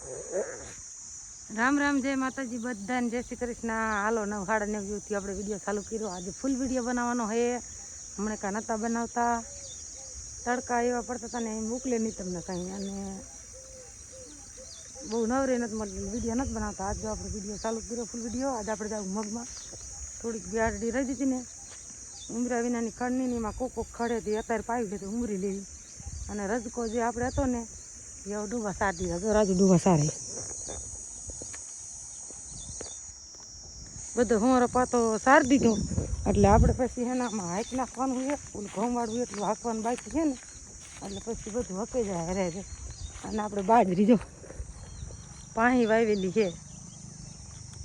રામ રામ, જય માતાજી બધાને, જય શ્રી કૃષ્ણ। હાલો 9:30 થી આપણે વિડીયો ચાલુ કર્યો। આજે ફૂલ વિડીયો બનાવવાનો હે। હમણાં કાંઈ નહોતા બનાવતા, તડકા એવા પડતા હતા ને મોકલે નહીં તમને કાંઈ, અને બહુ નવરે નથી મળતી, વિડીયો નથી બનાવતા। આજે આપણે વિડીયો ચાલુ કર્યો ફૂલ વિડીયો। આજે આપણે જાવ મગમાં થોડીક બેરડી રહી હતી ને ઉમરા વિનાની ખડની એમાં કોક ખડે હતી, અત્યારે પાવી લીધી ઉમરી લેવી, અને રજકો જે આપણે હતો ને એ ડૂબા સારી દીધા। જો રાજુ ડૂબા સારી બધો હોરો પાતો સાર દીધો, એટલે આપણે પછી એનામાં હાઈક નાખવાનું છે, ઓલું ઘઉંવાળું એટલું હાંકવાનું બાકી છે ને, એટલે પછી બધું હકે જાય રહે છે। અને આપણે બાજરી જો પાણી વાવેલી છે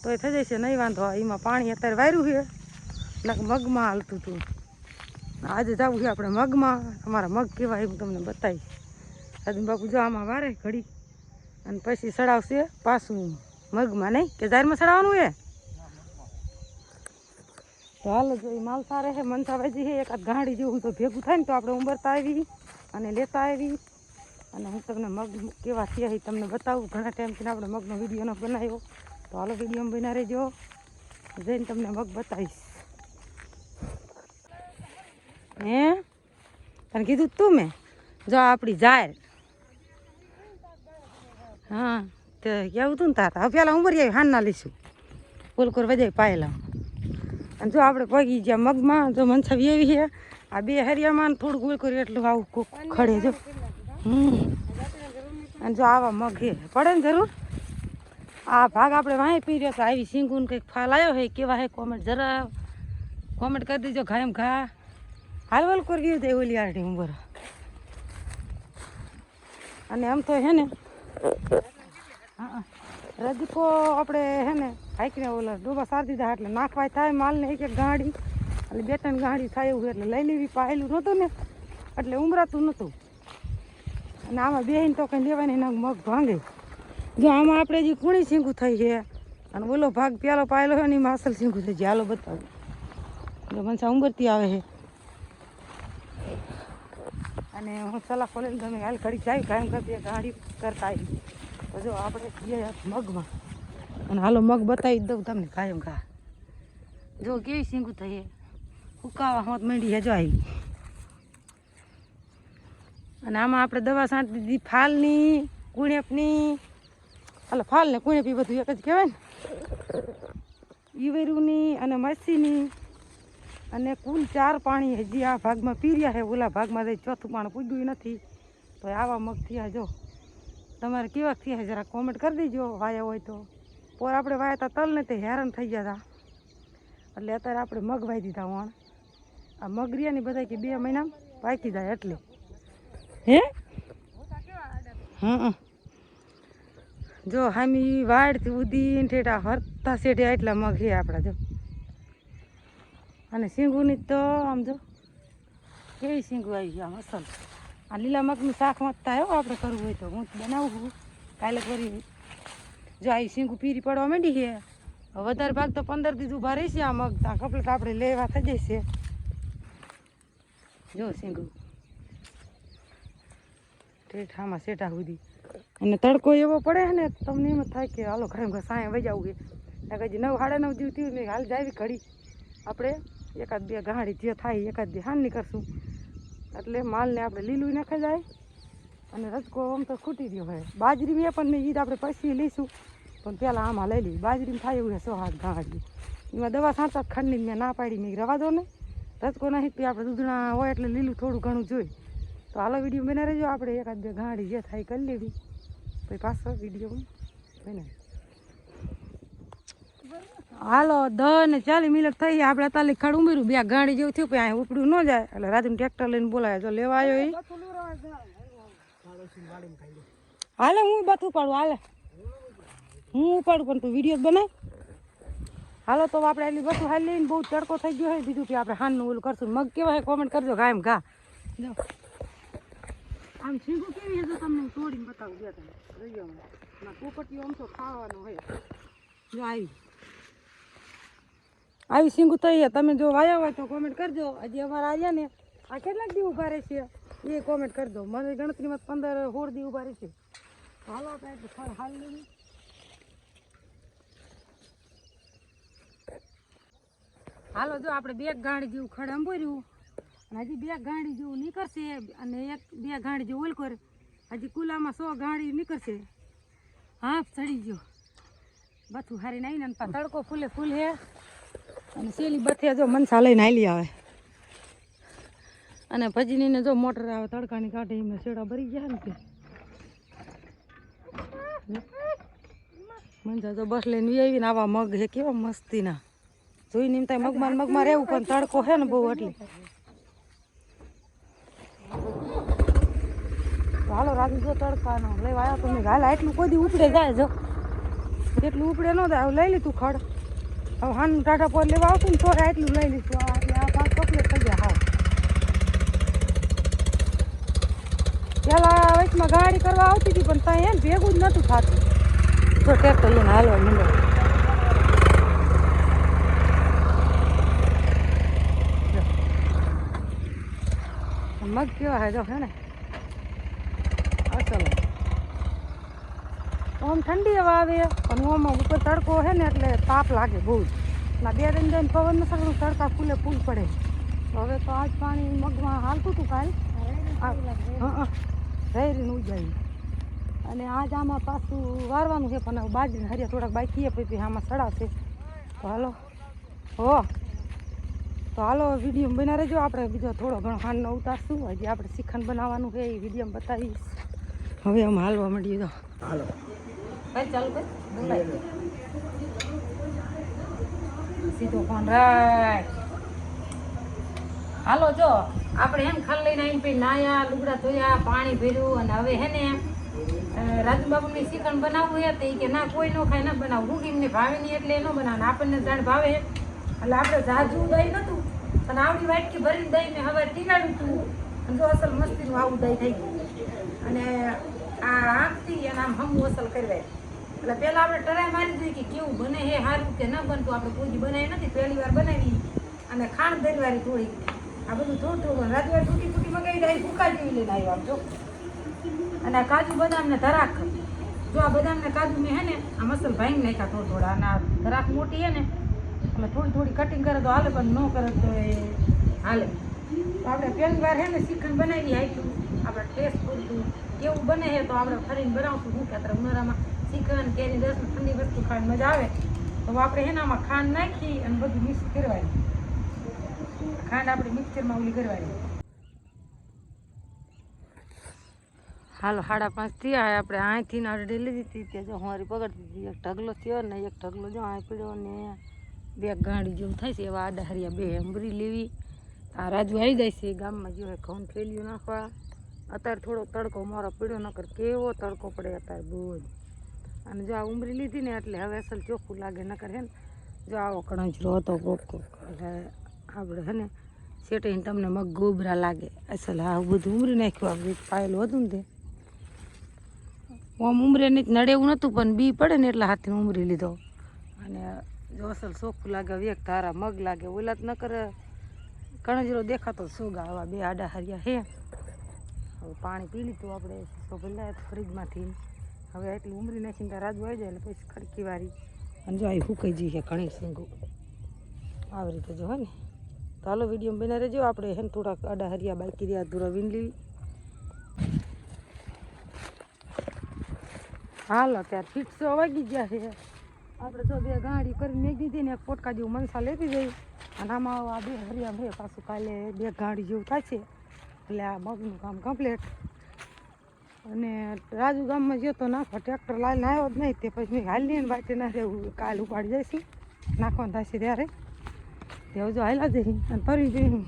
તોય થઈ જશે, નહીં વાંધો। એમાં પાણી અત્યારે વાર્યું છે ને મગમાં હાલતું હતું। આજે જવું છે આપણે મગમાં। અમારા મગ કેવા એ હું તમને બતાવીશ। રાજુ બાપુ જો આમાં વારે ઘડી અને પછી સડાવશે પાછું મગમાં, નહીં કે જારમાં સડાવવાનું છે। તો હાલો, જો એ માલ સારે છે, મનસા વેજી છે, એકાદ ગાડી જેવું તો ભેગું થાય ને તો આપણે ઉંબરતા આવી અને લેતા આવી, અને હું તમને મગ કેવા છે એ તમને બતાવું। ઘણા ટાઈમથી આપણે મગનો વિડીયો ન બનાવ્યો, તો હાલો વિડીયોમાં બના રહેજો, જઈને તમને મગ બતાવીશ। હે તને કીધું તું મેં, જો આપણી જાહેર, હા તો કેવું તું ને તાતા હવે પેલા ઉંબરી આવી હાન ના લઈશું પોલકોર વજાઈ પાયેલા। અને જો આપણે પગી ગયા મગમાં, જો મનસાવી એવી છે આ બે હરિયામાં થોડુંક ગોળ કરી એટલું આવું કોક ખડે જો। અને જો આવા મગ છે પડે ને જરૂર। આ ભાગ આપણે વાંહે પી રહ્યો તો આવી સિંગુન કંઈક ફાલ આવ્યો હોય કેવા હે કોમેન્ટ જરા કોમેન્ટ કરી દેજો। ઘાયમ ઘા હાલવાલ કરી ગયું તો ઓલી આરટી ઉંબર। અને આમ તો હે ને હા રજકો આપણે હે ને હાઈકને ઓલા ડોબા સાર દીધા એટલે નાખવાય થાય માલને એક એક ગાડી, એટલે 2-3 ગાડી થાય એવું, એટલે લઈ લેવી પાયેલું નહોતું ને એટલે ઉમરાતું નહોતું। અને આમાં બેહીને તો કંઈ લેવાય નહીં, મગ ભાંગે। જો આમાં આપણે જે કુણી સિંગું થઈ છે અને ઓલો ભાગ પેલો પાયેલો હોય ને એમાં અસલ સિંગું થઈ જાય। હાલો બતાવું, જો મનસા ઉંબરતી આવે છે અને હું સલાહ ખોલીને તમે હાલ ઘડી જાય કાયમ કરતી ગાડી કરતા આવી। તો જો આપણે જઈએ મગમાં અને હાલો મગ બતાવી દઉં તમને કાયમ ઘા। જો કેવી સિંગું થઈ હુકાવા હોત માંડી છે જો આવી। અને આમાં આપણે દવા છાંટી દીધી ફાલની કુણેપની, એટલે ફાલ ને કુણેપી બધું એક જ કહેવાય ને, ઈવેરુની અને મસીની, અને કુલ 4 પાણી હજી આ ભાગમાં પીર્યા છે। ઓલા ભાગમાં જઈ ચોથું પાણી પૂગ્યું નથી, તો આવા મગ થયા। જો તમારે કેવા થયા જરા કોમેન્ટ કરી દેજો, વાયા હોય તો। પોર આપણે વાયા હતા તલ ને તે હેરાન થઈ ગયા હતા, એટલે અત્યારે આપણે મગ વાઈ દીધા વણ। આ મગ રહ્યા ને બધા કે 2 મહિના પાકી જાય એટલે હે હા। જો હામી વાડથી ઉદીને ઠેઠા હરતા શેઠે એટલા મગ છે આપણા જો। અને સિંગુની તો આમ જો કેવી સિંગું આવી છે આમ અસલ। આ લીલા મગનું શાક વાંચતા આવ્યો આપણે કરવું હોય તો હું બનાવું છું કાલે કરી। જો આ સિંગું પીરી પડવા માંડી છે, વધારે ભાગ તો 15 દી ઊભા રહેશે આ મગ, ત્યાં કપલેટ આપણે લેવા થઈ જશે। જો સિંગું ઠેઠામાં શેઠા સુધી, અને તડકો એવો પડે છે ને તમને એમ જ થાય કે હાલો ઘરે સાંય વજાવું છે। હજી 9-9:30 જેવું થયું મેં હાલ જાવી ઘડી આપણે એકાદ 2 ગાડી જે થાય એકાદ 2 હાન નીકળશું, એટલે માલને આપણે લીલું નાખી જાય। અને રજકો આમ તો ખૂટી રહ્યો હોય બાજરી મેં પણ મેં ઈદ આપણે પછી લઈશું, પણ પહેલાં આમાં લઈ લઈ બાજરીમાં થાય એવું છે 6-7 ગાડી। એમાં દવા છાંટતા ખંડની મેં ના પાડી, મેં રવા દો ને રજકો નહીં પી આપણે દૂધણા હોય એટલે લીલું થોડું ઘણું જોઈ। તો હાલો વિડીયો બના રહેજો, આપણે એકાદ 2 ગાડી જે થાય કરી લેવી, પછી પાછો વિડીયો બનાવી। હાલો 10 ને 40 મિનિટ થઈ, આપણે તાલી ખડ ઉમેર્યું 2 ગાડી જેવું થયું, પછી અહીં ઉપડ્યું ન જાય એટલે રાજુને ટ્રેક્ટર લઈને બોલાય। જો લેવા આવ્યો એ હાલે હું બથ ઉપાડું, હાલે હું ઉપાડું પણ તું વિડીયો બનાય। હાલો તો આપણે એટલી બસ હાલ લઈને બહુ તડકો થઈ ગયો હોય, બીજું કે આપણે હાનનું ઓલું કરશું। મગ કેવા હોય કોમેન્ટ કરજો ગાયમ ઘા। જો આમ સિંગું કેવી છે જો તમને તોડીને બતાવું દે તમે જોઈ હમણાં પોપટીઓ આમ તો ખાવાનું હોય। જો આવી સિંગું થઈ તમે જો વાયા હોય તો કોમેન્ટ કરજો। હજી અમારા આવ્યા ને આ કેટલાક દી ઊભા રહેશે એ કોમેન્ટ કરજો, મને ગણતરીમાં 15-16 દી ઊભા રહેશે। હાલો આપણે ખડ હાલ લેવી. હાલો જો આપણે 2 ગાંડી જેવું ખડ અંબોર્યું અને હજી 2 ગાંડી જેવું નીકળશે અને 1-2 ગાંડી જેવું ઓલકોર હજી કુલામાં 100 ગાંડી નીકળશે. હા ચડી ગયો બથું હારીને આવીને અને તડકો ફૂલે ફૂલ હે અને સેલી બથે જો મનસા લઈને હાલી આવે અને ભજીનીને જો મોટર આવે તડકાની કાઢે એમને શેડા ભરી ગયા ને તે મનસા જો બસ લઈને આવીને આવા મગ હે કેવા મસ્તીના જોઈને એમ થાય મગમાં રહેવું પણ તડકો હે ને બહુ એટલે હાલો રાજુ જો તડકાનો લેવા આવ્યો તમે હાલ એટલું કોઈ દી ઉપડે જાય જો એટલું ઉપડે ન થાય લઈ લીધું ખડ હવે હાન ટાટા પર લેવા આવતું ને તો એટલું લઈ લીધું આ ભાગ કપલે થઈ ગયા હાવ પેલા વચમાં ગાડી કરવા આવતી હતી પણ ત્યાં એમ ભેગું જ નહોતું થતું તો ટ્રેક્ટર લઈને હાલવા માંડ્યો મગ કેવા હે જો હે ને અસલ આમ ઠંડી હવા આવે પણ ઓમાં ઉપર તડકો હે ને એટલે તાપ લાગે બહુ ના 2 દિન જઈને પવન ન સકડું તડકા ફૂલે ફૂલ પડે હવે તો આજ પાણી મગમાં હાલતું હતું કાલ રહીને ઉજાયું અને આજ આમાં પાછું વારવાનું છે પણ બાજરીને હરિયા થોડાક બાકી પછી આમાં સડાશે તો હાલો હો તો હાલો વિડીયો બના રહેજો આપણે બીજો થોડો ઘણો ખાંડનો ઉતારશું હજી આપણે શ્રીખંડ બનાવવાનું છે એ વિડીયો બતાવીશ હવે આમ હાલવા માંડીએ તો હાલો ચાલુ કર સીધો ફોન રાખ હાલો જો આપણે એમ ખાલી લઈને આવીને પછી નાયા લુગડા ધોયા પાણી ભર્યું અને હવે હે ને રાજુબાબુને શ્રીખંડ બનાવવું હે તો કે ના કોઈ નો ખાય ના બનાવું હું એમને ભાવે નહીં એટલે ન બનાવે આપણને જાણ ભાવે એટલે આપણે જાજુ દહીં નહોતું અને આવડી વાટકી ભરીને દહીં મેં હવે ટીંગાડ્યું હતું અને જો અસલ મસ્તીનું આવું દહીં થઈ ગયું અને આ આંખથી અને આમ હમું અસલ કરવાય એટલે પહેલાં આપણે ટરાઈ મારી દઈએ કે કેવું બને હે સારું કે ન બનતું આપણે કોઈ બનાવી નથી પહેલી વાર બનાવી અને ખાંડ દરવારી થોડી આ બધું થોડું રાજુભાઈ તૂટી ફૂટી મગાવી દઈ ભૂકા જેવી લઈને આવ્યા આમ જો અને આ કાજુ બદામને ધરાક જો આ બદામને કાજુ મેં હે ને આ મસલ ભાંગી નાખ્યા થોડા અને આ ધરાક મોટી હે ને એટલે થોડી કટિંગ કરે તો હાલે પણ ન કરે તો એ હાલે તો આપણે પહેલી વાર હે ને શ્રીખંડ બનાવી આપ્યું આપણે ટેસ્ટ પૂરતું કેવું બને છે તો આપણે ફરીને બનાવશું શું કે અત્યારે ઉનાળામાં શ્રીખંડ કેરી રસ ઠંડી વસ્તુ ખાવાની મજા આવે તો આપણે એનામાં ખાંડ નાખી અને બધું મિક્સ કરવાની ખાંડ આપણે મિક્સરમાં ઓલી કરવાની હાલો 5:30 થયા આપણે અહીંથી અડે લીધી હતી ત્યાં જો અમારી પકડતી હતી એક ઢગલો થયો ને એક ઢગલો જો અહીં પીડ્યો ને 2 ગાંડી જેવું થાય છે એવા આડા હરિયા 2 અંબરી લેવી આ રાજુ આવી જાય છે ગામમાં જો ઘઉં ફેલ્યું નાખવા અત્યારે થોડો તડકો મારો પીડ્યો નકર કેવો તડકો પડે અત્યારે બહુ જ અને જો આ ઉમરી લીધી ને એટલે હવે અસલ ચોખ્ખું લાગે નકર હે ને જો આવો કણજરો હતો કોક એટલે આપણે હે ને શેટીને તમને મગ ગોબરા લાગે અસલ આ બધું ઉમરી નાખ્યું આપણે પાયેલું હતું ને તે આમ ઉમરે નહીં નડે એવું નહોતું પણ બી પડે ને એટલે હાથથી ઉમરી લીધો અને જો અસલ ચોખ્ખું લાગે એક તારા મગ લાગે ઓલા જ નકર કણજરો દેખાતો સોગા આવા 2 આડા હરિયા હે હવે પાણી પી લીધું આપણે તો ભલે ફ્રીજમાંથી હવે એટલી ઉમરી નાખીને રાજુ આવી જાય એટલે પછી ખડકી વારી અને જો આવી ફૂંકાઈ જઈએ ઘણી સિંગું આવી રીતે જો હે ને તો હાલો વિડીયો બના રહેજો આપણે હે ને થોડાક આડા હરિયા બાકી રહ્યા અધૂરા વીન લેવી હાલો ત્યારે ફીટસો વાગી ગયા છે આપણે તો 2 ગાડી કરીને મેં દીધી ને એક પોટકા જેવું મનસા લેતી જઈ અને આમાં આ 2 હરિયા ભાઈ પાછું કાલે 2 ગાડી જેવું થાય છે એટલે આ મગનું કામ કમ્પ્લીટ અને રાજુ ગામમાં ગયો તો નાખવા ટ્રેક્ટર લાવીને આવ્યો જ નહીં તે પછી મેં હાલીને વાટે ના રહેવું કાલ ઉપાડી જઈશું નાખવાનું થશે ત્યારે તેવું જો હાલ્યા જઈ અને ફરી જોઈને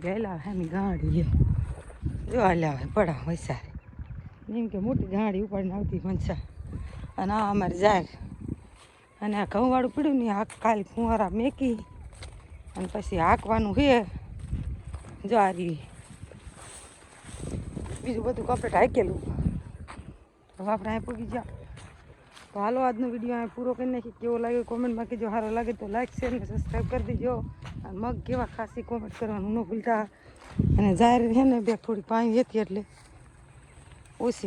હાલ્યા એમની ગાડી લ્યો જો હાલ્યા હોય પડા વૈસારે એમ કે મોટી ગાડી ઉપાડીને આવતી મનસા અને આ અમારે જાય અને આ ઘઉંવાળું પીડ્યું ને આ કાલ ફુવારા મેકી અને પછી હાંકવાનું છે જો આ રહી બીજું બધું કમ્પ્લીટ હાંકેલું હવે આપણે અહીં પૂગી ગયા તો હાલો આજનો વિડીયો અહીં પૂરો કરી નાખી કેવો લાગ્યો કોમેન્ટમાં કહેજો સારો લાગે તો લાઈક શેર ને સબસ્ક્રાઈબ કરી દેજો અને મગ કેવા ખાસી કોમેન્ટ કરવાનું ન ભૂલતા અને જાહેર છે ને બે થોડી પાણી હતી એટલે ઓછી